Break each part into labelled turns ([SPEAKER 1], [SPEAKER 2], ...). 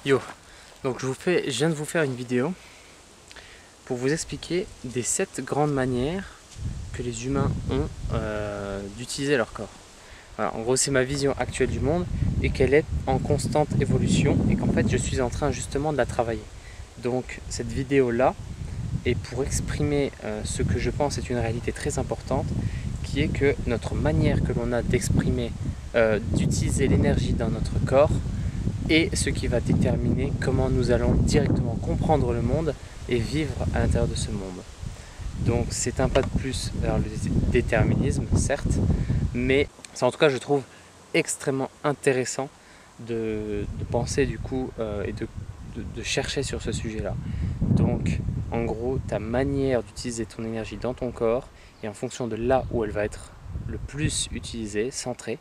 [SPEAKER 1] Yo, donc je viens de vous faire une vidéo pour vous expliquer des 7 grandes manières que les humains ont d'utiliser leur corps. Voilà, en gros c'est ma vision actuelle du monde et qu'elle est en constante évolution et qu'en fait je suis en train justement de la travailler. Donc cette vidéo là est pour exprimer ce que je pense est une réalité très importante, qui est que notre manière que l'on a d'exprimer, d'utiliser l'énergie dans notre corps et ce qui va déterminer comment nous allons directement comprendre le monde et vivre à l'intérieur de ce monde. Donc c'est un pas de plus vers le déterminisme, certes, mais c'est en tout cas je trouve extrêmement intéressant de penser du coup et de chercher sur ce sujet-là. Donc en gros, ta manière d'utiliser ton énergie dans ton corps et en fonction de là où elle va être le plus utilisée, centrée,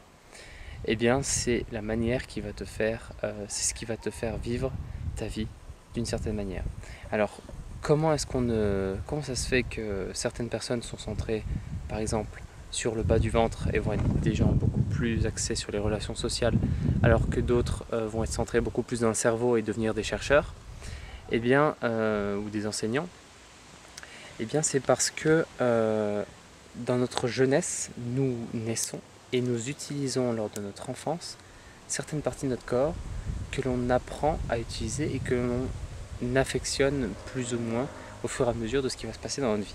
[SPEAKER 1] eh bien c'est la manière qui va te faire, c'est ce qui va te faire vivre ta vie d'une certaine manière. Alors comment ça se fait que certaines personnes sont centrées par exemple sur le bas du ventre et vont être des gens beaucoup plus axés sur les relations sociales, alors que d'autres vont être centrés beaucoup plus dans le cerveau et devenir des chercheurs, eh bien, ou des enseignants? Eh bien c'est parce que dans notre jeunesse, nous naissons et nous utilisons lors de notre enfance certaines parties de notre corps que l'on apprend à utiliser et que l'on affectionne plus ou moins au fur et à mesure de ce qui va se passer dans notre vie.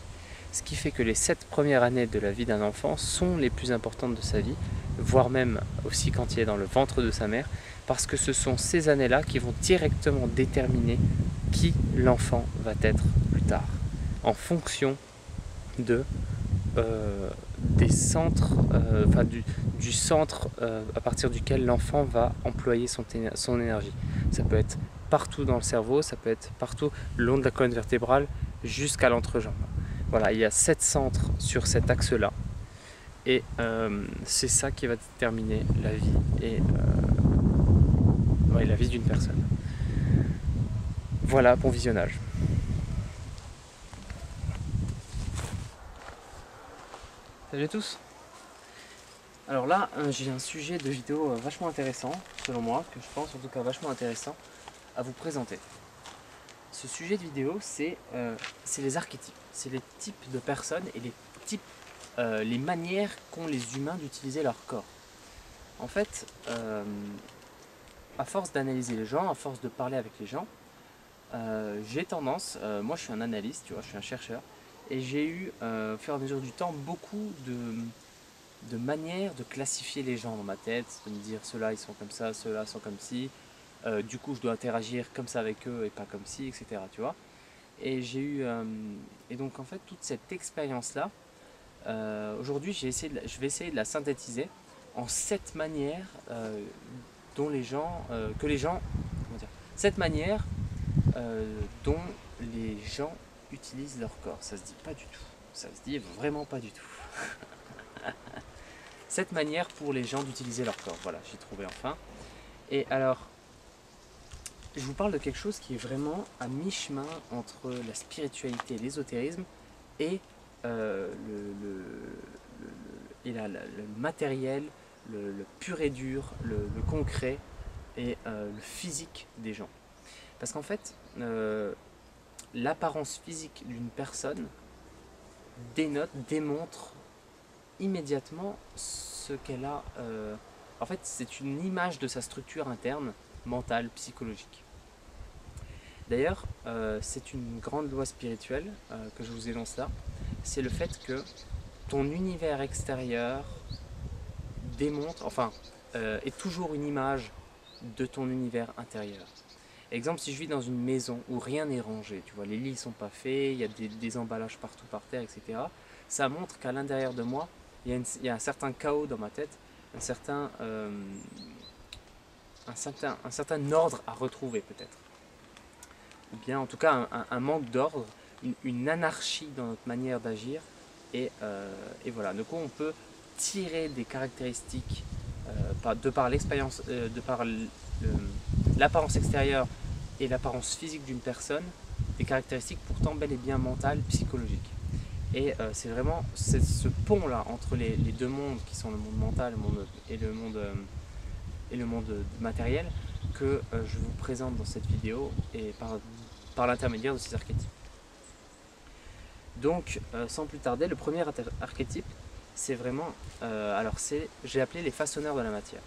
[SPEAKER 1] Ce qui fait que les 7 premières années de la vie d'un enfant sont les plus importantes de sa vie, voire même aussi quand il est dans le ventre de sa mère, parce que ce sont ces années-là qui vont directement déterminer qui l'enfant va être plus tard, en fonction de des centres, du centre à partir duquel l'enfant va employer son énergie. Ça peut être partout dans le cerveau, ça peut être partout le long de la colonne vertébrale jusqu'à l'entrejambe. Voilà, il y a 7 centres sur cet axe-là et c'est ça qui va déterminer la vie et la vie d'une personne. Voilà, bon visionnage. Salut à tous. Alors là, j'ai un sujet de vidéo vachement intéressant, selon moi, que je pense en tout cas vachement intéressant à vous présenter. Ce sujet de vidéo, c'est les archétypes, c'est les types de personnes et les manières qu'ont les humains d'utiliser leur corps. En fait, à force d'analyser les gens, à force de parler avec les gens, j'ai tendance, moi je suis un analyste, tu vois, je suis un chercheur, et j'ai eu, au fur et à mesure du temps, beaucoup de manières de classifier les gens dans ma tête, de me dire ceux-là ils sont comme ça, ceux-là sont comme ci, du coup je dois interagir comme ça avec eux et pas comme ci, etc. Tu vois. Et j'ai eu, et donc en fait toute cette expérience-là, aujourd'hui je vais essayer de la synthétiser en 7 manières dont les gens, comment dire, 7 manières dont les gens utilisent leur corps. Ça se dit pas du tout, ça se dit vraiment pas du tout. 7 manières pour les gens d'utiliser leur corps, voilà, j'ai trouvé enfin. Et alors, je vous parle de quelque chose qui est vraiment à mi-chemin entre la spiritualité et l'ésotérisme et le matériel, le pur et dur, le concret et le physique des gens. Parce qu'en fait, l'apparence physique d'une personne démontre immédiatement ce qu'elle a. En fait, c'est une image de sa structure interne, mentale, psychologique. D'ailleurs, c'est une grande loi spirituelle que je vous énonce là. C'est le fait que ton univers extérieur est toujours une image de ton univers intérieur. Exemple, si je vis dans une maison où rien n'est rangé, tu vois, les lits ne sont pas faits, il y a des emballages partout par terre, etc. Ça montre qu'à l'intérieur de moi, il y a un certain chaos dans ma tête, un certain ordre à retrouver peut-être. Ou bien en tout cas un manque d'ordre, une anarchie dans notre manière d'agir. Et voilà, du coup on peut tirer des caractéristiques de par l'expérience, de par l'apparence extérieure et l'apparence physique d'une personne, des caractéristiques pourtant bel et bien mentales, psychologiques. Et c'est vraiment ce pont-là entre les deux mondes qui sont le monde mental et le monde matériel que je vous présente dans cette vidéo et par l'intermédiaire de ces archétypes. Donc, sans plus tarder, le premier archétype, c'est vraiment, j'ai appelé les façonneurs de la matière.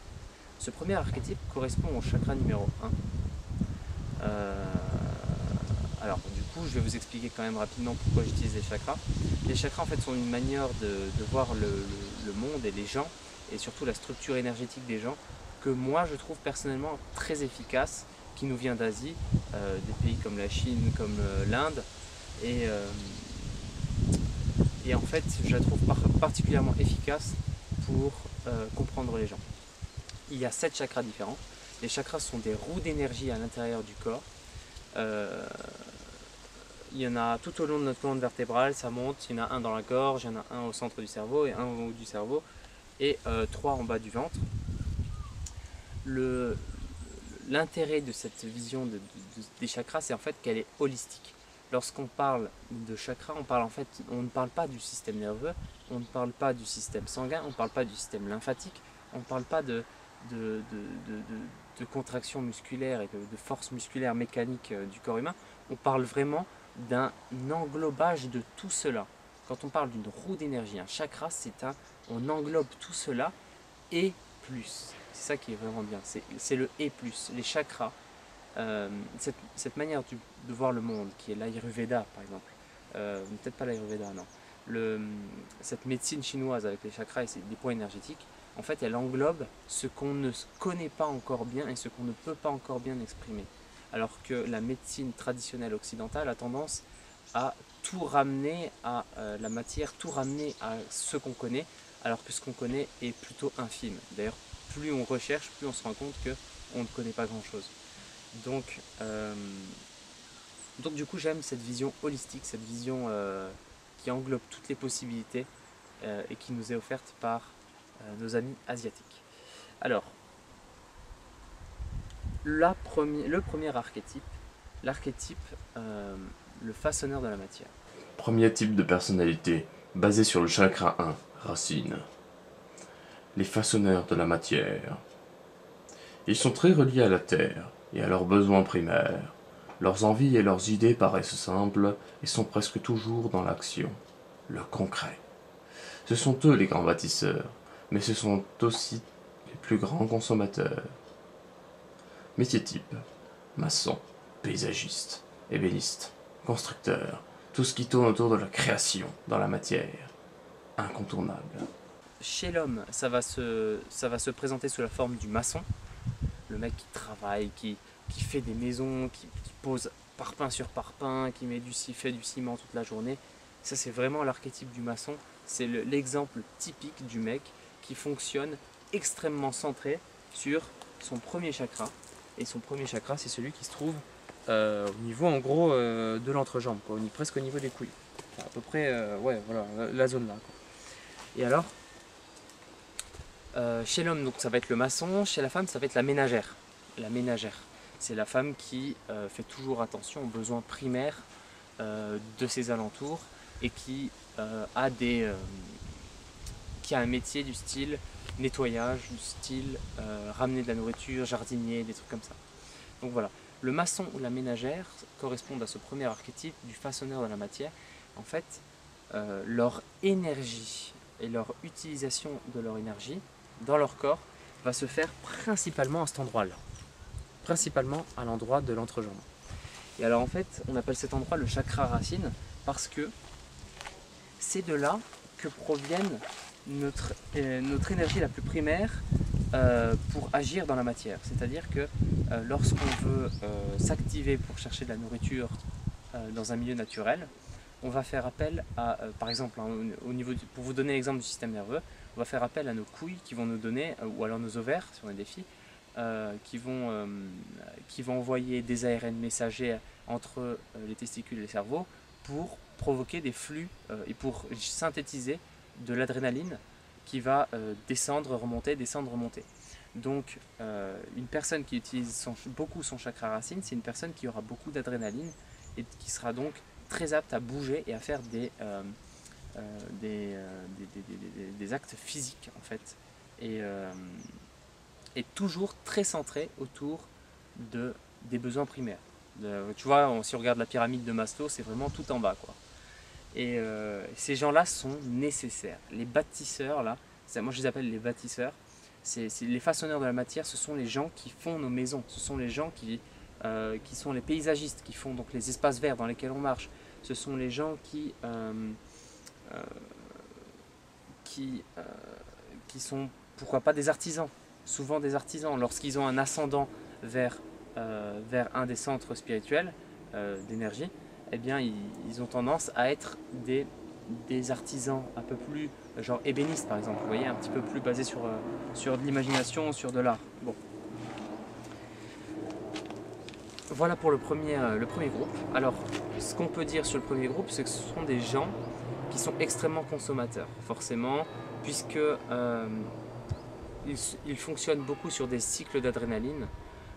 [SPEAKER 1] Ce premier archétype correspond au chakra numéro 1. Alors, du coup, je vais vous expliquer quand même rapidement pourquoi j'utilise les chakras. Les chakras, en fait, sont une manière de voir le monde et les gens, et surtout la structure énergétique des gens, que moi, je trouve personnellement très efficace, qui nous vient d'Asie, des pays comme la Chine, comme l'Inde, et en fait, je la trouve particulièrement efficace pour comprendre les gens. Il y a 7 chakras différents. Les chakras sont des roues d'énergie à l'intérieur du corps. Il y en a tout au long de notre colonne vertébrale, ça monte. Il y en a un dans la gorge, il y en a un au centre du cerveau et un au haut du cerveau, et 3 en bas du ventre. L'intérêt de cette vision des chakras, c'est en fait qu'elle est holistique. Lorsqu'on parle de chakras, on ne parle pas du système nerveux, on ne parle pas du système sanguin, on ne parle pas du système lymphatique, on ne parle pas de contraction musculaire et de force musculaire mécanique du corps humain. On parle vraiment d'un englobage de tout cela. Quand on parle d'une roue d'énergie, un chakra, on englobe tout cela et plus. C'est ça qui est vraiment bien, c'est le et plus. Les chakras, cette manière de voir le monde, qui est l'Ayurveda par exemple, peut-être pas l'Ayurveda, non, cette médecine chinoise avec les chakras et des points énergétiques, en fait elle englobe ce qu'on ne connaît pas encore bien et ce qu'on ne peut pas encore bien exprimer. Alors que la médecine traditionnelle occidentale a tendance à tout ramener à la matière, tout ramener à ce qu'on connaît, alors que ce qu'on connaît est plutôt infime. D'ailleurs, plus on recherche, plus on se rend compte qu'on ne connaît pas grand-chose. Donc du coup, j'aime cette vision holistique, cette vision qui englobe toutes les possibilités et qui nous est offerte par nos amis asiatiques. Alors, le premier archétype, l'archétype, le façonneur de la matière.
[SPEAKER 2] Premier type de personnalité, basé sur le chakra 1, racine. Les façonneurs de la matière. Ils sont très reliés à la terre et à leurs besoins primaires. Leurs envies et leurs idées paraissent simples et sont presque toujours dans l'action, le concret. Ce sont eux les grands bâtisseurs, mais ce sont aussi les plus grands consommateurs. Métier type, maçon, paysagiste, ébéniste, constructeur, tout ce qui tourne autour de la création dans la matière. Incontournable.
[SPEAKER 1] Chez l'homme, ça va se présenter sous la forme du maçon, le mec qui travaille, qui fait des maisons, qui pose parpaing sur parpaing, qui fait du ciment toute la journée. Ça, c'est vraiment l'archétype du maçon. C'est l'exemple typique du mec qui fonctionne extrêmement centré sur son premier chakra. Et son premier chakra, c'est celui qui se trouve au niveau, en gros, de l'entrejambe, presque au niveau des couilles. Enfin, à peu près, ouais, voilà, la zone là, quoi. Et alors, chez l'homme, donc ça va être le maçon. Chez la femme, ça va être la ménagère. La ménagère, c'est la femme qui fait toujours attention aux besoins primaires de ses alentours et qui a un métier du style nettoyage, du style ramener de la nourriture, jardinier, des trucs comme ça. Donc voilà, le maçon ou la ménagère correspondent à ce premier archétype du façonneur de la matière. En fait, leur énergie et leur utilisation de leur énergie dans leur corps va se faire principalement à cet endroit-là, principalement à l'endroit de l'entrejambe. Et alors en fait, on appelle cet endroit le chakra racine parce que c'est de là que provienne notre énergie la plus primaire pour agir dans la matière. C'est-à-dire que lorsqu'on veut s'activer pour chercher de la nourriture dans un milieu naturel, on va faire appel à, par exemple, pour vous donner l'exemple du système nerveux, on va faire appel à nos couilles qui vont nous donner, ou alors nos ovaires, si on est des filles, qui vont envoyer des ARN messagers entre les testicules et le cerveau pour provoquer des flux et pour synthétiser de l'adrénaline qui va descendre, remonter, descendre, remonter. Donc une personne qui utilise beaucoup son chakra racine, c'est une personne qui aura beaucoup d'adrénaline et qui sera donc très apte à bouger et à faire des actes physiques en fait. Et toujours très centré autour des besoins primaires. Tu vois, si on regarde la pyramide de Maslow, c'est vraiment tout en bas, quoi. Et ces gens-là sont nécessaires. Les bâtisseurs, là, moi je les appelle les bâtisseurs, c'est les façonneurs de la matière, ce sont les gens qui font nos maisons, ce sont les gens qui sont les paysagistes, qui font donc les espaces verts dans lesquels on marche, ce sont les gens qui, sont, pourquoi pas, des artisans, souvent des artisans, lorsqu'ils ont un ascendant vers un des centres spirituels d'énergie, eh bien ils ont tendance à être des artisans un peu plus, genre ébénistes par exemple, vous voyez, un petit peu plus basés sur de l'imagination, sur de l'art. Bon. Voilà pour le premier groupe. Alors, ce qu'on peut dire sur le premier groupe, c'est que ce sont des gens qui sont extrêmement consommateurs, forcément, puisque ils fonctionnent beaucoup sur des cycles d'adrénaline.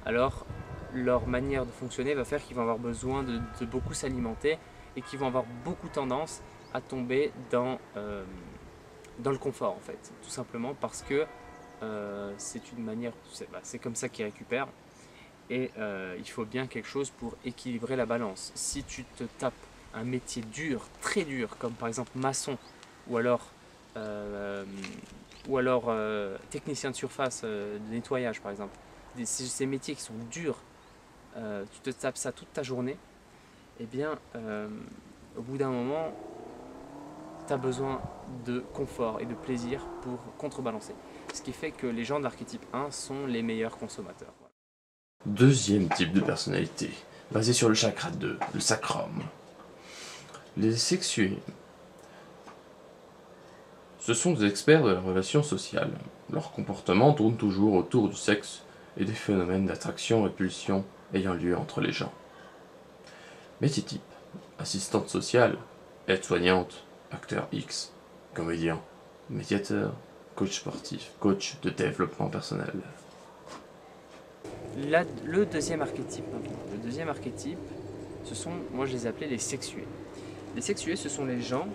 [SPEAKER 1] Alors, leur manière de fonctionner va faire qu'ils vont avoir besoin de beaucoup s'alimenter et qu'ils vont avoir beaucoup tendance à tomber dans le confort, en fait, tout simplement parce que c'est une manière, c'est comme ça qu'ils récupèrent. Et il faut bien quelque chose pour équilibrer la balance. Si tu te tapes un métier dur, très dur, comme par exemple maçon, ou alors technicien de surface, de nettoyage par exemple, ces métiers qui sont durs, tu te tapes ça toute ta journée, eh bien au bout d'un moment, tu as besoin de confort et de plaisir pour contrebalancer. Ce qui fait que les gens de l'archétype 1 sont les meilleurs consommateurs.
[SPEAKER 2] Deuxième type de personnalité, basé sur le chakra 2, le sacrum. Les sexués. Ce sont des experts de la relation sociale. Leur comportement tourne toujours autour du sexe et des phénomènes d'attraction-répulsion ayant lieu entre les gens. Métier type, assistante sociale, aide-soignante, acteur X, comédien, médiateur, coach sportif, coach de développement personnel.
[SPEAKER 1] Le deuxième archétype, ce sont, moi je les appelais les sexués. Les sexués, ce sont les gens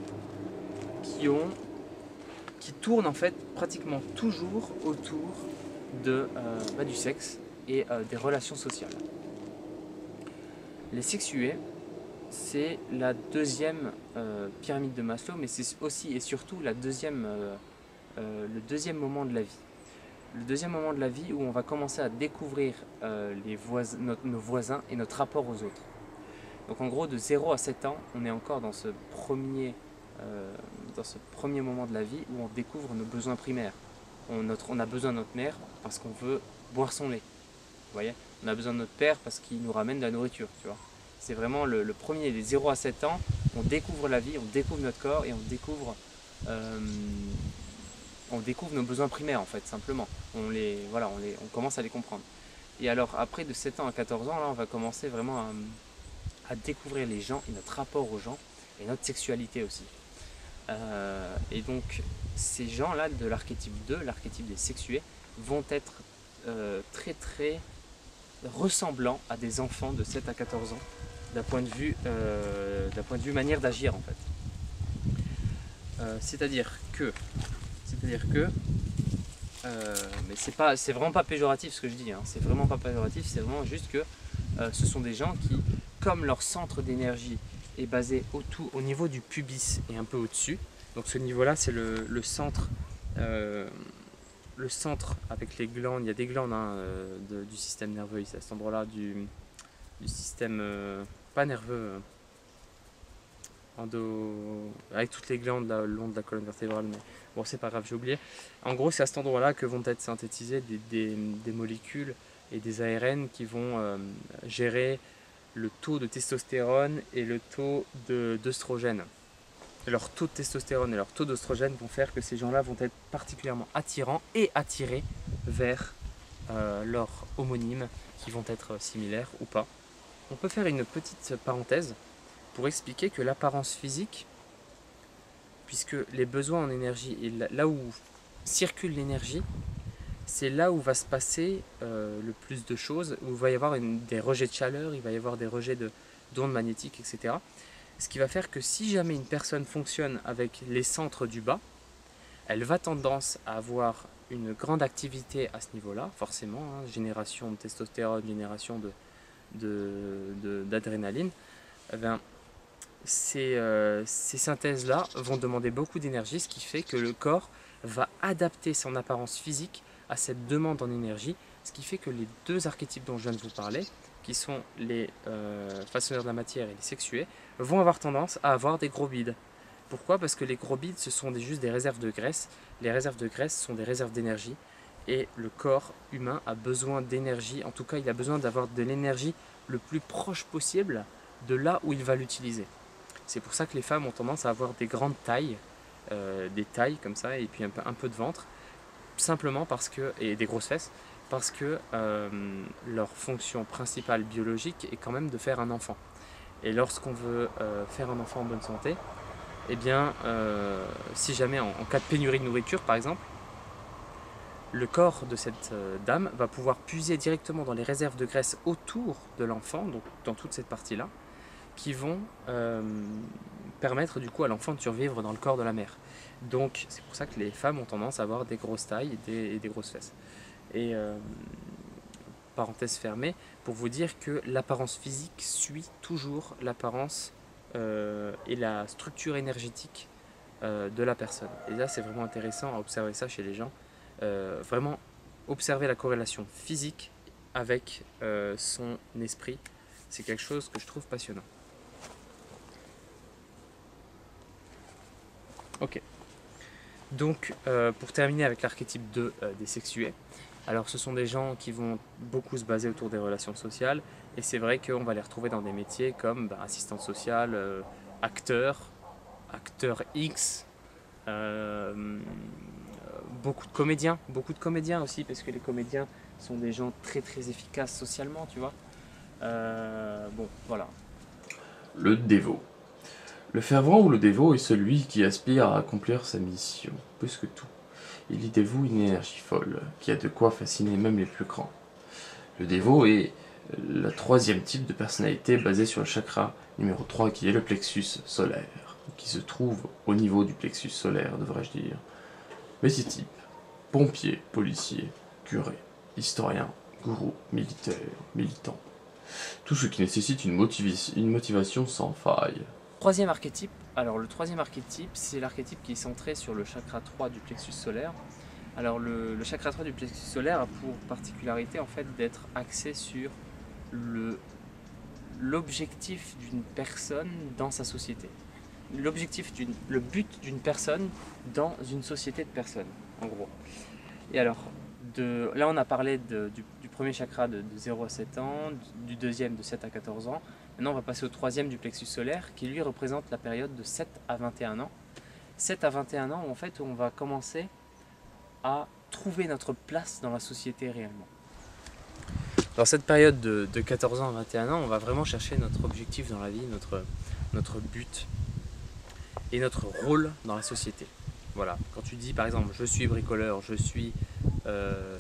[SPEAKER 1] qui tournent en fait pratiquement toujours autour du sexe et des relations sociales. Les sexués, c'est la deuxième pyramide de Maslow, mais c'est aussi et surtout le deuxième moment de la vie. Le deuxième moment de la vie où on va commencer à découvrir nos voisins et notre rapport aux autres. Donc en gros, de 0 à 7 ans, on est encore dans ce premier moment de la vie où on découvre nos besoins primaires. On a besoin de notre mère parce qu'on veut boire son lait. Vous voyez, on a besoin de notre père parce qu'il nous ramène de la nourriture. Tu vois, c'est vraiment le premier, des 0 à 7 ans, on découvre la vie, on découvre notre corps et on découvre nos besoins primaires en fait, simplement. On commence à les comprendre. Et alors après de 7 ans à 14 ans, là on va commencer vraiment à découvrir les gens et notre rapport aux gens et notre sexualité aussi. Et donc ces gens-là de l'archétype 2, l'archétype des sexués, vont être très très ressemblants à des enfants de 7 à 14 ans d'un point de vue manière d'agir en fait. C'est-à-dire que mais c'est vraiment pas péjoratif ce que je dis, hein. C'est vraiment pas péjoratif, c'est vraiment juste que ce sont des gens qui, comme leur centre d'énergie est basé au niveau du pubis et un peu au-dessus, donc ce niveau-là c'est le centre avec les glandes, il y a des glandes du système nerveux, c'est à cet endroit-là du système, pas nerveux, avec toutes les glandes le long de la colonne vertébrale, mais bon c'est pas grave, j'ai oublié. En gros c'est à cet endroit là que vont être synthétisées des molécules et des ARN qui vont gérer le taux de testostérone et le taux d'œstrogène. Leur taux de testostérone et leur taux d'œstrogène vont faire que ces gens là vont être particulièrement attirants et attirés vers leurs homonymes qui vont être similaires ou pas. On peut faire une petite parenthèse pour expliquer que l'apparence physique, puisque les besoins en énergie et là où circule l'énergie, c'est là où va se passer le plus de choses, où il va y avoir des rejets de chaleur, il va y avoir des rejets d'ondes magnétiques, etc. Ce qui va faire que si jamais une personne fonctionne avec les centres du bas, elle va tendance à avoir une grande activité à ce niveau-là, forcément, hein, génération de testostérone, génération d'adrénaline. Eh bien, ces synthèses-là vont demander beaucoup d'énergie, ce qui fait que le corps va adapter son apparence physique à cette demande en énergie, ce qui fait que les deux archétypes dont je viens de vous parler, qui sont les façonneurs de la matière et les sexués, vont avoir tendance à avoir des gros bides. Pourquoi? Parce que les gros bides, ce sont juste des réserves de graisse. Les réserves de graisse sont des réserves d'énergie. Et le corps humain a besoin d'énergie. En tout cas, il a besoin d'avoir de l'énergie le plus proche possible de là où il va l'utiliser. C'est pour ça que les femmes ont tendance à avoir des grandes tailles, des tailles comme ça, et puis un peu de ventre, simplement parce que, et des grosses fesses, parce que leur fonction principale biologique est quand même de faire un enfant. Et lorsqu'on veut faire un enfant en bonne santé, eh bien, si jamais en cas de pénurie de nourriture par exemple, le corps de cette dame va pouvoir puiser directement dans les réserves de graisse autour de l'enfant, donc dans toute cette partie-là, qui vont permettre du coup à l'enfant de survivre dans le corps de la mère. Donc c'est pour ça que les femmes ont tendance à avoir des grosses tailles et des grosses fesses. Et parenthèse fermée, pour vous dire que l'apparence physique suit toujours l'apparence et la structure énergétique de la personne. Et là c'est vraiment intéressant à observer ça chez les gens. Vraiment observer la corrélation physique avec son esprit, c'est quelque chose que je trouve passionnant. Ok. Donc, pour terminer avec l'archétype 2 des sexués, alors ce sont des gens qui vont beaucoup se baser autour des relations sociales, et c'est vrai qu'on va les retrouver dans des métiers comme assistante sociale, acteur, acteur X, beaucoup de comédiens aussi, parce que les comédiens sont des gens très très efficaces socialement, tu vois. Bon, voilà.
[SPEAKER 2] Le dévot. Le fervent ou le dévot est celui qui aspire à accomplir sa mission, plus que tout. Il y dévoue une énergie folle, qui a de quoi fasciner même les plus grands. Le dévot est le troisième type de personnalité basé sur le chakra numéro 3 qui est le plexus solaire, qui se trouve au niveau du plexus solaire, devrais-je dire. Mais ces types, pompiers, policiers, curés, historiens, gourous, militaires, militants, tout ce qui nécessite une motivation sans faille.
[SPEAKER 1] Troisième archétype, alors le troisième archétype, c'est l'archétype qui est centré sur le chakra 3 du plexus solaire. Alors le chakra 3 du plexus solaire a pour particularité en fait d'être axé sur l'objectif d'une personne dans sa société. Le but d'une personne dans une société de personnes, en gros. Et alors, là on a parlé du premier chakra de 0 à 7 ans, du deuxième de 7 à 14 ans. Maintenant on va passer au troisième du plexus solaire qui lui représente la période de 7 à 21 ans. 7 à 21 ans en fait où on va commencer à trouver notre place dans la société réellement. Dans cette période de 14 ans à 21 ans, on va vraiment chercher notre objectif dans la vie, notre but et notre rôle dans la société. Voilà, quand tu dis par exemple je suis bricoleur, je suis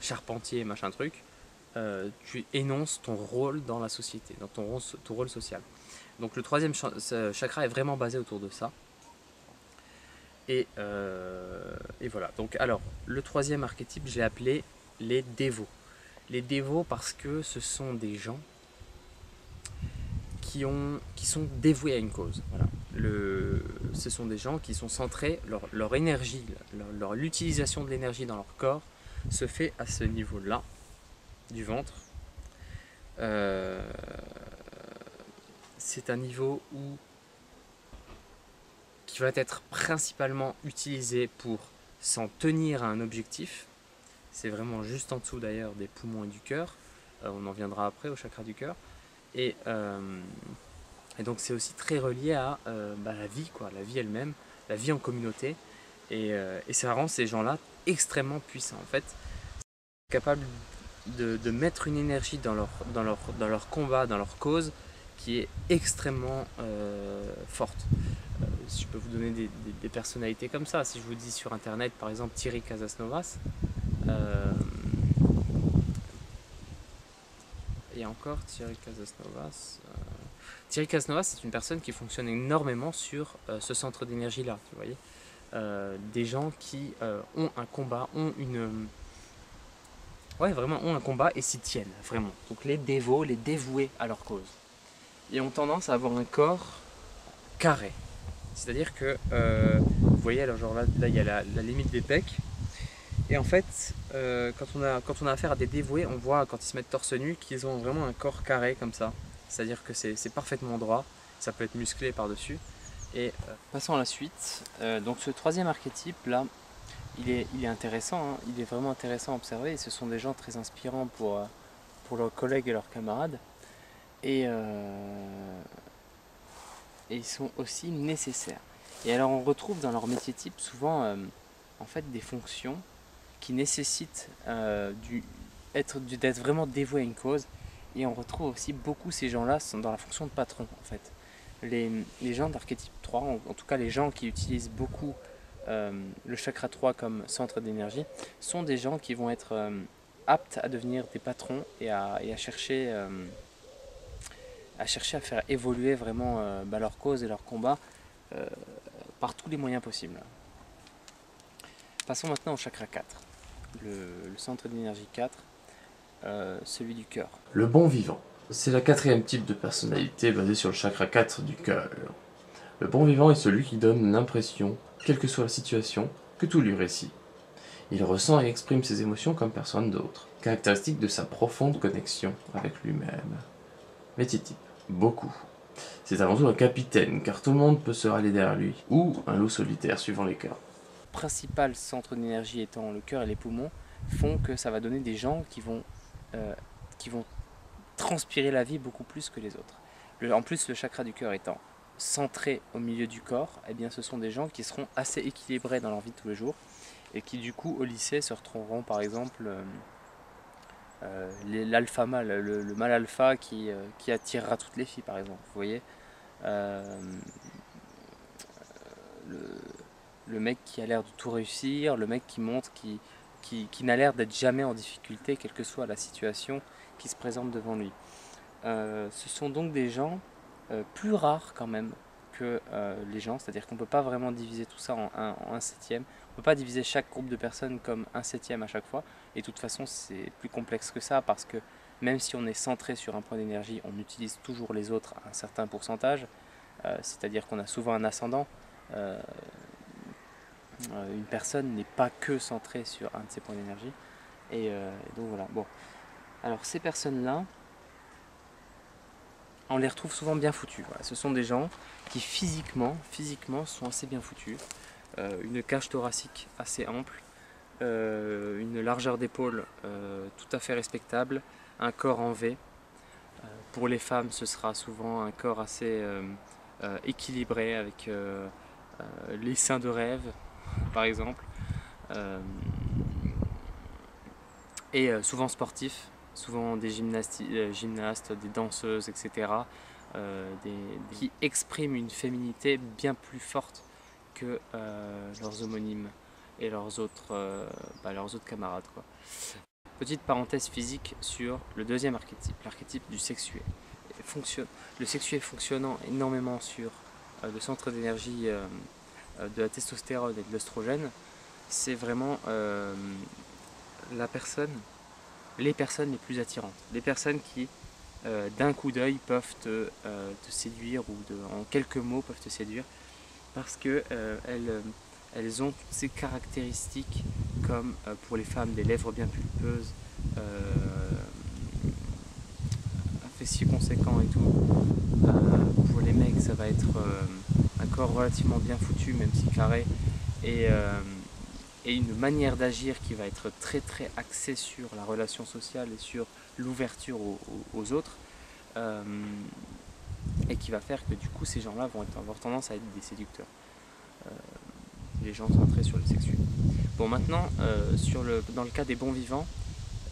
[SPEAKER 1] charpentier, machin truc, tu énonces ton rôle dans la société, dans ton rôle social. Donc le troisième chakra est vraiment basé autour de ça. Et voilà. Donc alors, le troisième archétype, j'ai appelé les dévots. Les dévots parce que ce sont des gens qui sont dévoués à une cause. Voilà. Ce sont des gens qui sont centrés, leur énergie, l'utilisation de l'énergie dans leur corps se fait à ce niveau-là du ventre. C'est un niveau qui va être principalement utilisé pour s'en tenir à un objectif. C'est vraiment juste en dessous d'ailleurs des poumons et du cœur. On en viendra après au chakra du cœur. Et donc c'est aussi très relié à la vie, quoi, la vie elle-même, la vie en communauté. Et ça rend ces gens-là extrêmement puissants. En fait, capables de mettre une énergie dans leur combat, dans leur cause, qui est extrêmement forte. Je peux vous donner des personnalités comme ça. Si je vous dis sur internet par exemple Thierry Casasnovas, et encore Thierry Casasnovas. Thierry Casasnovas, c'est une personne qui fonctionne énormément sur ce centre d'énergie là, vous voyez. des gens qui ont un combat, ouais, vraiment ont un combat et s'y tiennent, vraiment. Donc les dévots, les dévoués à leur cause. Et ont tendance à avoir un corps carré. C'est-à-dire que, vous voyez, alors genre là il y a la limite des pecs. Et en fait, quand on a affaire à des dévoués, on voit quand ils se mettent torse nu qu'ils ont vraiment un corps carré comme ça. C'est-à-dire que c'est parfaitement droit, ça peut être musclé par-dessus. Et passons à la suite. Donc ce troisième archétype là, il est intéressant, hein. Il est vraiment intéressant à observer. Et ce sont des gens très inspirants pour leurs collègues et leurs camarades. Et, et ils sont aussi nécessaires. Et alors on retrouve dans leur métier type souvent en fait des fonctions qui nécessitent d'être vraiment dévoué à une cause. Et on retrouve aussi beaucoup ces gens-là dans la fonction de patron en fait. Les gens d'archétype 3, en tout cas les gens qui utilisent beaucoup le chakra 3 comme centre d'énergie, sont des gens qui vont être aptes à devenir des patrons et à chercher à faire évoluer vraiment leur cause et leur combat euh, par tous les moyens possibles. Passons maintenant au chakra 4, le centre d'énergie 4, celui du cœur.
[SPEAKER 2] Le bon vivant. C'est la quatrième type de personnalité basée sur le chakra 4 du cœur. Le bon vivant est celui qui donne l'impression, quelle que soit la situation, que tout lui réussit. Il ressent et exprime ses émotions comme personne d'autre, caractéristique de sa profonde connexion avec lui-même. Métier type. Beaucoup. C'est avant tout un capitaine, car tout le monde peut se rallier derrière lui, ou un loup solitaire suivant les cas.
[SPEAKER 1] Le principal centre d'énergie étant le cœur et les poumons, font que ça va donner des gens qui vont transpirer la vie beaucoup plus que les autres. En plus, le chakra du cœur étant centré au milieu du corps, eh bien, ce sont des gens qui seront assez équilibrés dans leur vie de tous les jours et qui du coup au lycée se retrouveront par exemple l'alpha mâle, le mâle alpha qui attirera toutes les filles par exemple, vous voyez. Euh, le, le mec qui a l'air de tout réussir, le mec qui montre, qui n'a l'air d'être jamais en difficulté, quelle que soit la situation qui se présente devant lui. Ce sont donc des gens plus rares quand même que les gens, c'est-à-dire qu'on ne peut pas vraiment diviser tout ça en un septième. On ne peut pas diviser chaque groupe de personnes comme un septième à chaque fois. Et de toute façon, c'est plus complexe que ça parce que même si on est centré sur un point d'énergie, on utilise toujours les autres à un certain pourcentage. C'est-à-dire qu'on a souvent un ascendant. Une personne n'est pas que centrée sur un de ses points d'énergie. Et donc voilà. Bon. Alors ces personnes-là, on les retrouve souvent bien foutus. Voilà. Ce sont des gens qui physiquement sont assez bien foutus. Une cage thoracique assez ample, une largeur d'épaule tout à fait respectable, un corps en V. Pour les femmes, ce sera souvent un corps assez équilibré avec les seins de rêve, par exemple, et souvent sportifs, souvent des gymnastes, des danseuses, etc., qui expriment une féminité bien plus forte que leurs homonymes et leurs autres camarades, quoi. Petite parenthèse physique sur le deuxième archétype, l'archétype du sexué. Le sexué fonctionnant énormément sur le centre d'énergie de la testostérone et de l'œstrogène, c'est vraiment les personnes les plus attirantes, les personnes qui d'un coup d'œil peuvent te séduire ou en quelques mots peuvent te séduire parce que elles ont toutes ces caractéristiques comme pour les femmes des lèvres bien pulpeuses, un fessier conséquent et tout. Pour les mecs, ça va être un corps relativement bien foutu, même si carré, et une manière d'agir qui va être très très axée sur la relation sociale et sur l'ouverture aux autres, et qui va faire que du coup ces gens-là vont avoir tendance à être des séducteurs. Les gens centrés sur le sexuel. Bon, maintenant, dans le cas des bons vivants,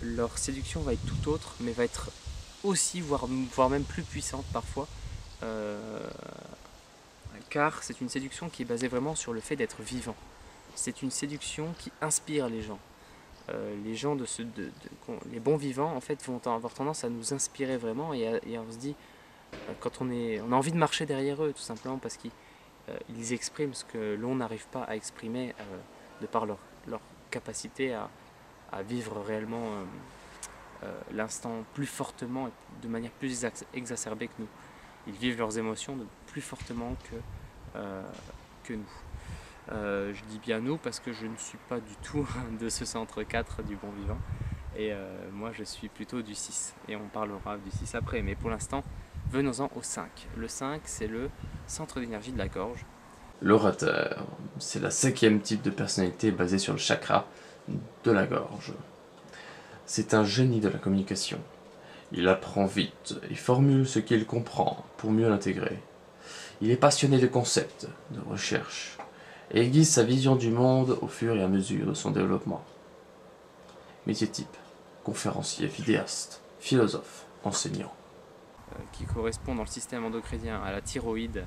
[SPEAKER 1] leur séduction va être tout autre, mais va être aussi, voire même plus puissante parfois, car c'est une séduction qui est basée vraiment sur le fait d'être vivant. C'est une séduction qui inspire les gens. Les gens les bons vivants en fait vont avoir tendance à nous inspirer vraiment et on se dit quand on a envie de marcher derrière eux tout simplement parce qu'ils ils expriment ce que l'on n'arrive pas à exprimer de par leur capacité à vivre réellement l'instant plus fortement et de manière plus exacerbée que nous. Ils vivent leurs émotions plus fortement que nous. Je dis bien nous parce que je ne suis pas du tout de ce centre 4 du bon vivant. Et moi je suis plutôt du 6. Et on parlera du 6 après. Mais pour l'instant, venons-en au 5. Le 5, c'est le centre d'énergie de la gorge.
[SPEAKER 2] L'orateur, c'est la 5e type de personnalité basée sur le chakra de la gorge. C'est un génie de la communication. Il apprend vite et formule ce qu'il comprend pour mieux l'intégrer. Il est passionné de concepts, de recherche, et il guide sa vision du monde au fur et à mesure de son développement. Métier type, conférencier, vidéaste, philosophe, enseignant.
[SPEAKER 1] Qui correspond dans le système endocrinien à la thyroïde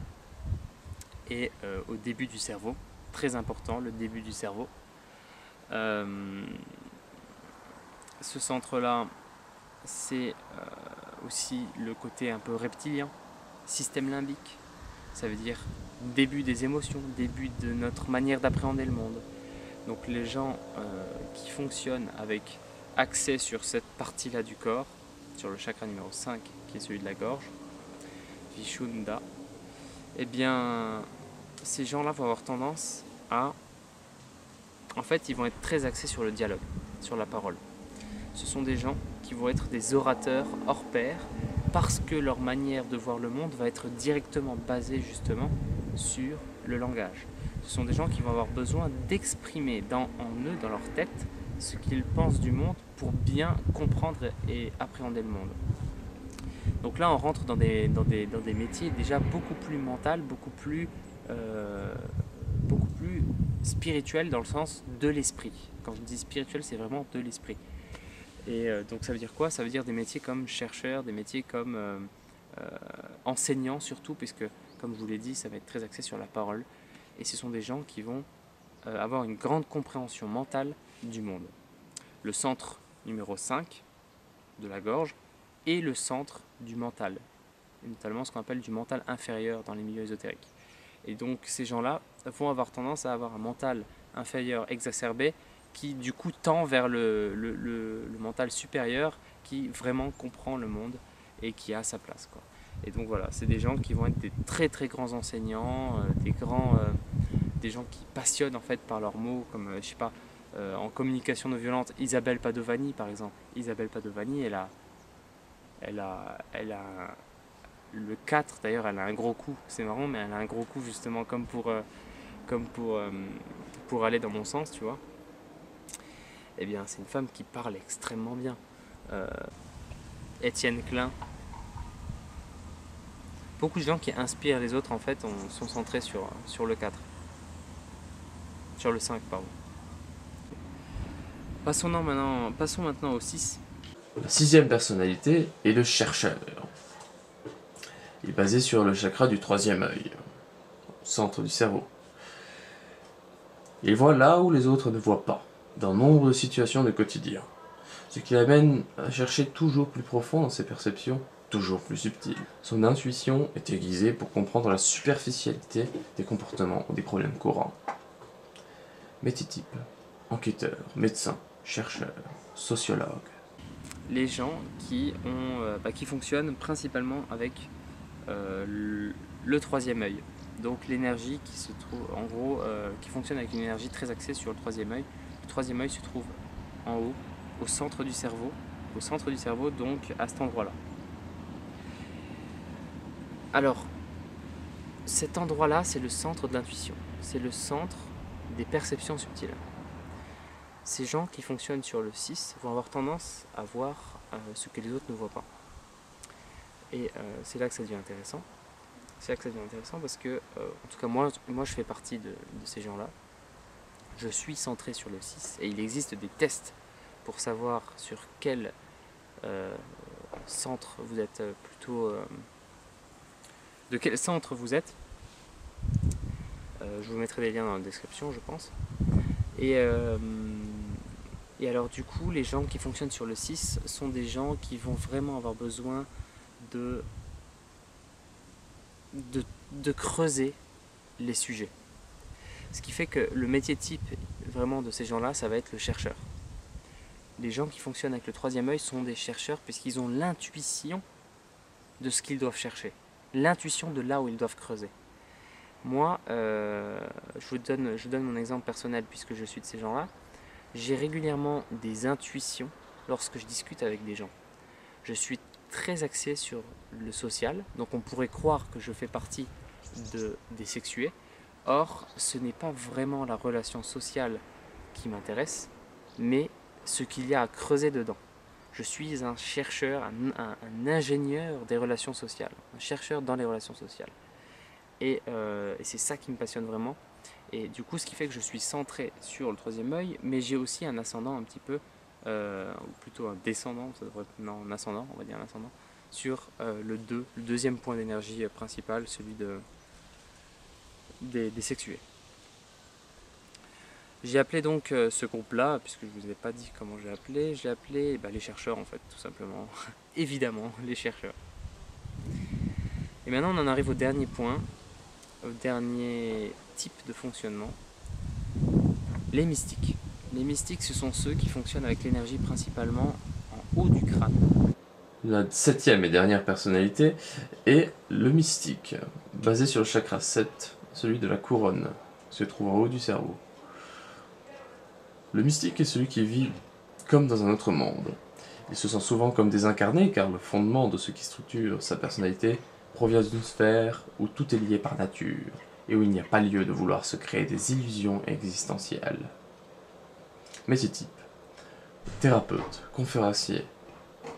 [SPEAKER 1] et au début du cerveau. Très important, le début du cerveau. Ce centre-là, c'est aussi le côté un peu reptilien, système limbique. Ça veut dire début des émotions, début de notre manière d'appréhender le monde. Donc les gens qui fonctionnent avec accès sur cette partie-là du corps, sur le chakra numéro 5, qui est celui de la gorge, Vishuddha, eh bien, ces gens-là vont avoir tendance à... En fait, ils vont être très axés sur le dialogue, sur la parole. Ce sont des gens qui vont être des orateurs hors pair, parce que leur manière de voir le monde va être directement basée justement sur le langage. Ce sont des gens qui vont avoir besoin d'exprimer en eux, dans leur tête, ce qu'ils pensent du monde pour bien comprendre et appréhender le monde. Donc là, on rentre dans des métiers déjà beaucoup plus mentaux, beaucoup plus spirituels dans le sens de l'esprit. Quand je dis spirituel, c'est vraiment de l'esprit. Et donc ça veut dire quoi? Ça veut dire des métiers comme chercheur, des métiers comme enseignant surtout, puisque comme je vous l'ai dit, ça va être très axé sur la parole. Et ce sont des gens qui vont avoir une grande compréhension mentale du monde. Le centre numéro 5 de la gorge est le centre du mental, et notamment ce qu'on appelle du mental inférieur dans les milieux ésotériques. Et donc ces gens-là vont avoir tendance à avoir un mental inférieur exacerbé qui du coup tend vers le mental supérieur qui vraiment comprend le monde et qui a sa place, quoi. Et donc voilà, c'est des gens qui vont être des très très grands enseignants, des gens qui passionnent en fait par leurs mots, comme je sais pas, en communication non violente, Isabelle Padovani par exemple. Isabelle Padovani, elle a le 4 d'ailleurs, elle a un gros coup, c'est marrant, mais elle a un gros coup justement comme pour aller dans mon sens, tu vois. Eh bien, c'est une femme qui parle extrêmement bien. Étienne Klein. Beaucoup de gens qui inspirent les autres, en fait, sont centrés sur le 4. Sur le 5, pardon. Passons maintenant au 6.
[SPEAKER 2] La 6e personnalité est le chercheur. Il est basé sur le chakra du 3e œil, au centre du cerveau. Il voit là où les autres ne voient pas, dans nombreuses situations du quotidien, ce qui l'amène à chercher toujours plus profond dans ses perceptions, toujours plus subtiles. Son intuition est aiguisée pour comprendre la superficialité des comportements ou des problèmes courants. Métier type, enquêteur, médecin, chercheur, sociologue.
[SPEAKER 1] Les gens qui fonctionnent principalement avec le 3e œil. Donc l'énergie qui se trouve, en gros, qui fonctionne avec une énergie très axée sur le 3e œil. Le 3e œil se trouve en haut, au centre du cerveau, donc à cet endroit-là. Alors, cet endroit-là, c'est le centre de l'intuition, c'est le centre des perceptions subtiles. Ces gens qui fonctionnent sur le 6 vont avoir tendance à voir ce que les autres ne voient pas. Et c'est là que ça devient intéressant. C'est là que ça devient intéressant parce que, en tout cas moi je fais partie de ces gens-là. Je suis centré sur le 6 et il existe des tests pour savoir sur quel centre vous êtes plutôt... de quel centre vous êtes. Je vous mettrai des liens dans la description, je pense. Et alors du coup, les gens qui fonctionnent sur le 6 sont des gens qui vont vraiment avoir besoin de creuser les sujets. Ce qui fait que le métier type vraiment de ces gens-là, ça va être le chercheur. Les gens qui fonctionnent avec le troisième œil sont des chercheurs puisqu'ils ont l'intuition de ce qu'ils doivent chercher, l'intuition de là où ils doivent creuser. Moi, je vous donne mon exemple personnel puisque je suis de ces gens-là. J'ai régulièrement des intuitions lorsque je discute avec des gens. Je suis très axé sur le social, donc on pourrait croire que je fais partie des sexués. Or, ce n'est pas vraiment la relation sociale qui m'intéresse, mais ce qu'il y a à creuser dedans. Je suis un chercheur, un ingénieur des relations sociales, un chercheur dans les relations sociales. Et c'est ça qui me passionne vraiment. Et du coup, ce qui fait que je suis centré sur le troisième œil, mais j'ai aussi un ascendant un petit peu, ou plutôt un descendant, ça devrait, non, un ascendant, on va dire un ascendant, sur le deuxième point d'énergie principal, celui des sexués. J'ai appelé donc ce groupe-là, puisque je ne vous ai pas dit comment j'ai appelé les chercheurs en fait, tout simplement. Évidemment, les chercheurs. Et maintenant on en arrive au dernier point, au dernier type de fonctionnement, les mystiques. Les mystiques, ce sont ceux qui fonctionnent avec l'énergie principalement en haut du crâne.
[SPEAKER 2] La septième et dernière personnalité est le mystique, basé sur le chakra 7, celui de la couronne, qui se trouve en haut du cerveau. Le mystique est celui qui vit comme dans un autre monde. Il se sent souvent comme désincarné car le fondement de ce qui structure sa personnalité provient d'une sphère où tout est lié par nature et où il n'y a pas lieu de vouloir se créer des illusions existentielles. Métier type: thérapeute, conférencier,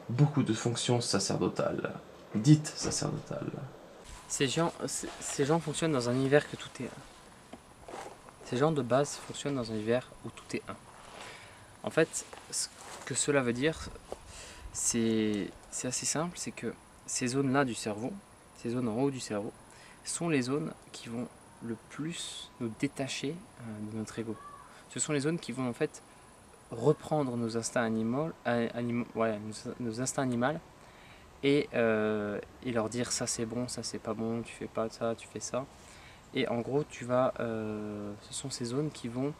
[SPEAKER 2] beaucoup de fonctions sacerdotales, dites sacerdotales.
[SPEAKER 1] Ces gens fonctionnent dans un univers que tout est un. Ces gens de base fonctionnent dans un univers où tout est un. En fait, ce que cela veut dire, c'est assez simple, c'est que ces zones-là du cerveau, ces zones en haut du cerveau, sont les zones qui vont le plus nous détacher de notre ego. Ce sont les zones qui vont en fait reprendre nos instincts nos instincts animaux et leur dire ça c'est bon, ça c'est pas bon, tu fais pas ça, tu fais ça. Et en gros, ce sont ces zones qui vont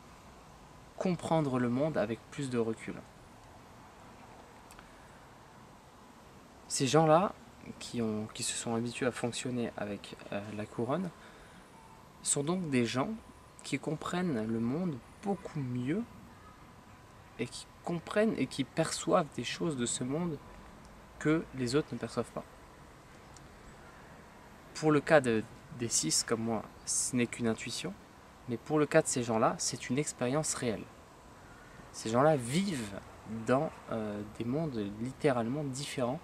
[SPEAKER 1] comprendre le monde avec plus de recul. Ces gens-là, qui se sont habitués à fonctionner avec la couronne, sont donc des gens qui comprennent le monde beaucoup mieux et qui comprennent et qui perçoivent des choses de ce monde que les autres ne perçoivent pas. Pour le cas des 6 comme moi, ce n'est qu'une intuition, mais pour le cas de ces gens-là, c'est une expérience réelle. Ces gens-là vivent dans des mondes littéralement différents,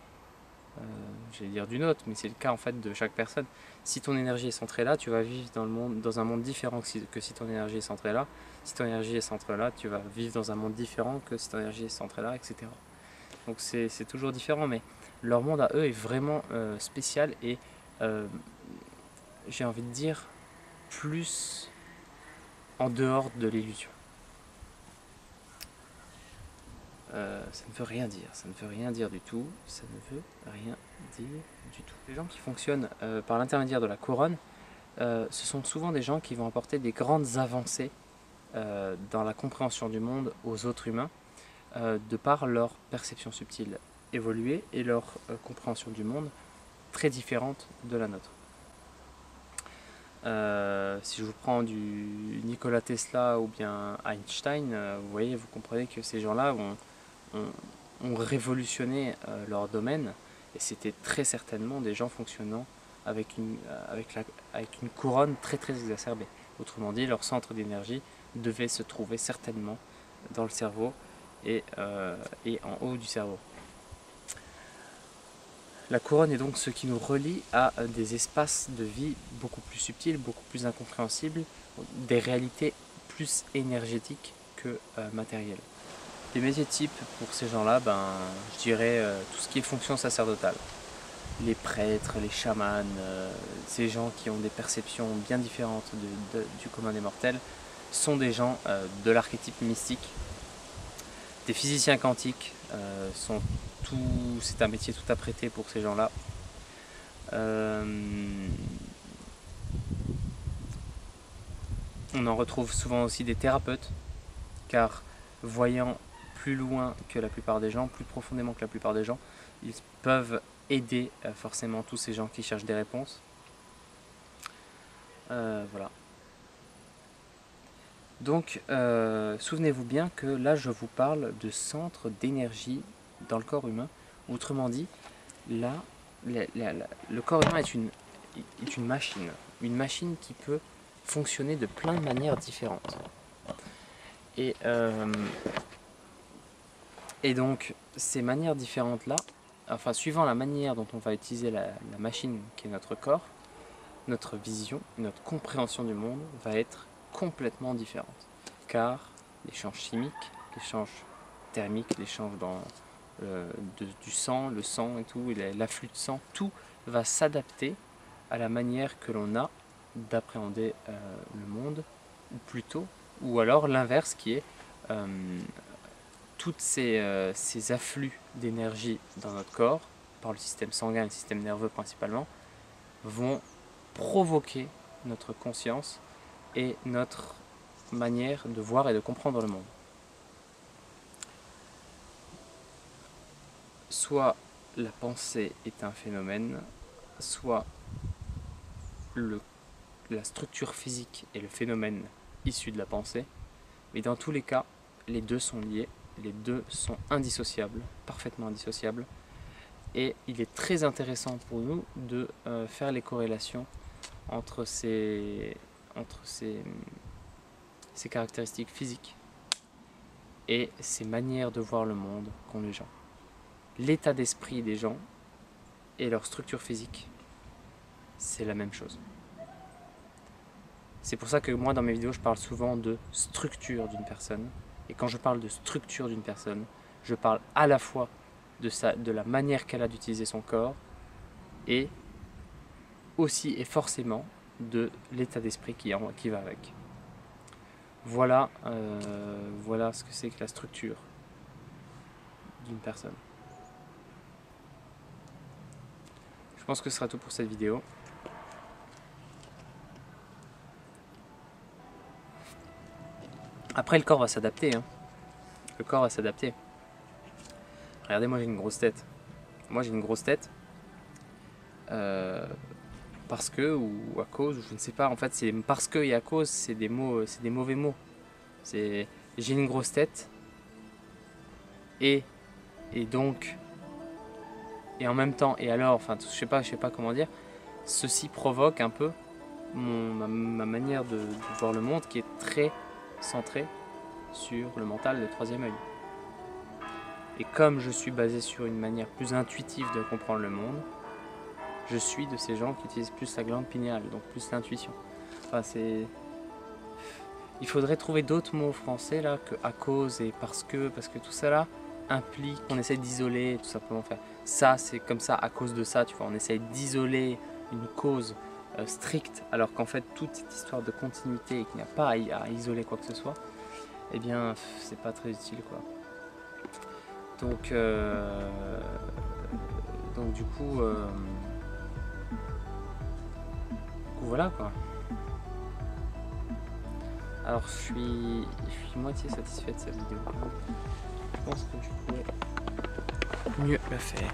[SPEAKER 1] j'allais dire du nôtre, mais c'est le cas en fait de chaque personne. Si ton énergie est centrée là, tu vas vivre dans un monde différent que si ton énergie est centrée là. Si ton énergie est centrée là, tu vas vivre dans un monde différent que si ton énergie est centrée là, etc. Donc c'est toujours différent, mais leur monde à eux est vraiment spécial et j'ai envie de dire plus en dehors de l'illusion. Ça ne veut rien dire, ça ne veut rien dire du tout, ça ne veut rien dire du tout. Les gens qui fonctionnent par l'intermédiaire de la couronne, ce sont souvent des gens qui vont apporter des grandes avancées dans la compréhension du monde aux autres humains, de par leur perception subtile évoluée et leur compréhension du monde très différente de la nôtre. Si je vous prends du Nikola Tesla ou bien Einstein, vous voyez, vous comprenez que ces gens-là ont révolutionné leur domaine et c'était très certainement des gens fonctionnant avec une couronne très très exacerbée. Autrement dit, leur centre d'énergie devait se trouver certainement dans le cerveau et en haut du cerveau. La couronne est donc ce qui nous relie à des espaces de vie beaucoup plus subtils, beaucoup plus incompréhensibles, des réalités plus énergétiques que matérielles. Les métiers types pour ces gens-là, je dirais tout ce qui est fonction sacerdotale. Les prêtres, les chamans, ces gens qui ont des perceptions bien différentes du commun des mortels, sont des gens de l'archétype mystique. Des physiciens quantiques c'est un métier tout apprêté pour ces gens-là. On en retrouve souvent aussi des thérapeutes, car voyant plus loin que la plupart des gens, plus profondément que la plupart des gens, ils peuvent aider forcément tous ces gens qui cherchent des réponses. Voilà. Donc, souvenez-vous bien que là, je vous parle de centre d'énergie dans le corps humain. Autrement dit, là, le corps humain est une machine qui peut fonctionner de plein de manières différentes. Et donc, ces manières différentes-là, enfin, suivant la manière dont on va utiliser la machine qui est notre corps, notre vision, notre compréhension du monde va être complètement différente. Car l'échange chimique, l'échange thermique, l'échange du sang, le sang et tout, l'afflux de sang, tout va s'adapter à la manière que l'on a d'appréhender le monde, ou plutôt, ou alors l'inverse qui est tous ces afflux d'énergie dans notre corps, par le système sanguin et le système nerveux principalement, vont provoquer notre conscience et notre manière de voir et de comprendre le monde. Soit la pensée est un phénomène, soit la structure physique est le phénomène issu de la pensée, mais dans tous les cas, les deux sont liés, les deux sont indissociables, parfaitement indissociables, et il est très intéressant pour nous de faire les corrélations entre ces caractéristiques physiques et ces manières de voir le monde qu'ont les gens. L'état d'esprit des gens et leur structure physique, c'est la même chose. C'est pour ça que moi dans mes vidéos je parle souvent de structure d'une personne, et quand je parle de structure d'une personne, je parle à la fois de la manière qu'elle a d'utiliser son corps et aussi et forcément de l'état d'esprit qui va avec. Voilà, voilà ce que c'est que la structure d'une personne. Je pense que ce sera tout pour cette vidéo. Après, le corps va s'adapter. Hein. Le corps va s'adapter. Regardez, moi j'ai une grosse tête. Moi j'ai une grosse tête parce que, ou à cause, ou je ne sais pas. En fait, c'est parce que et à cause, c'est des mots, c'est des mauvais mots. J'ai une grosse tête et donc et en même temps et alors, enfin, je sais pas comment dire. Ceci provoque un peu ma manière de voir le monde qui est très centrée sur le mental, le troisième œil. Et comme je suis basé sur une manière plus intuitive de comprendre le monde, je suis de ces gens qui utilisent plus la glande pinéale, donc plus l'intuition. Enfin, il faudrait trouver d'autres mots français là que à cause et parce que tout ça là implique qu'on essaie d'isoler tout simplement faire. Ça c'est comme ça à cause de ça, tu vois, on essaie d'isoler une cause stricte alors qu'en fait toute cette histoire de continuité et qu'il n'y a pas à isoler quoi que ce soit, eh bien c'est pas très utile quoi. Donc du coup voilà quoi. Alors je suis moitié satisfait de cette vidéo. Je pense que je pourrais mieux la faire.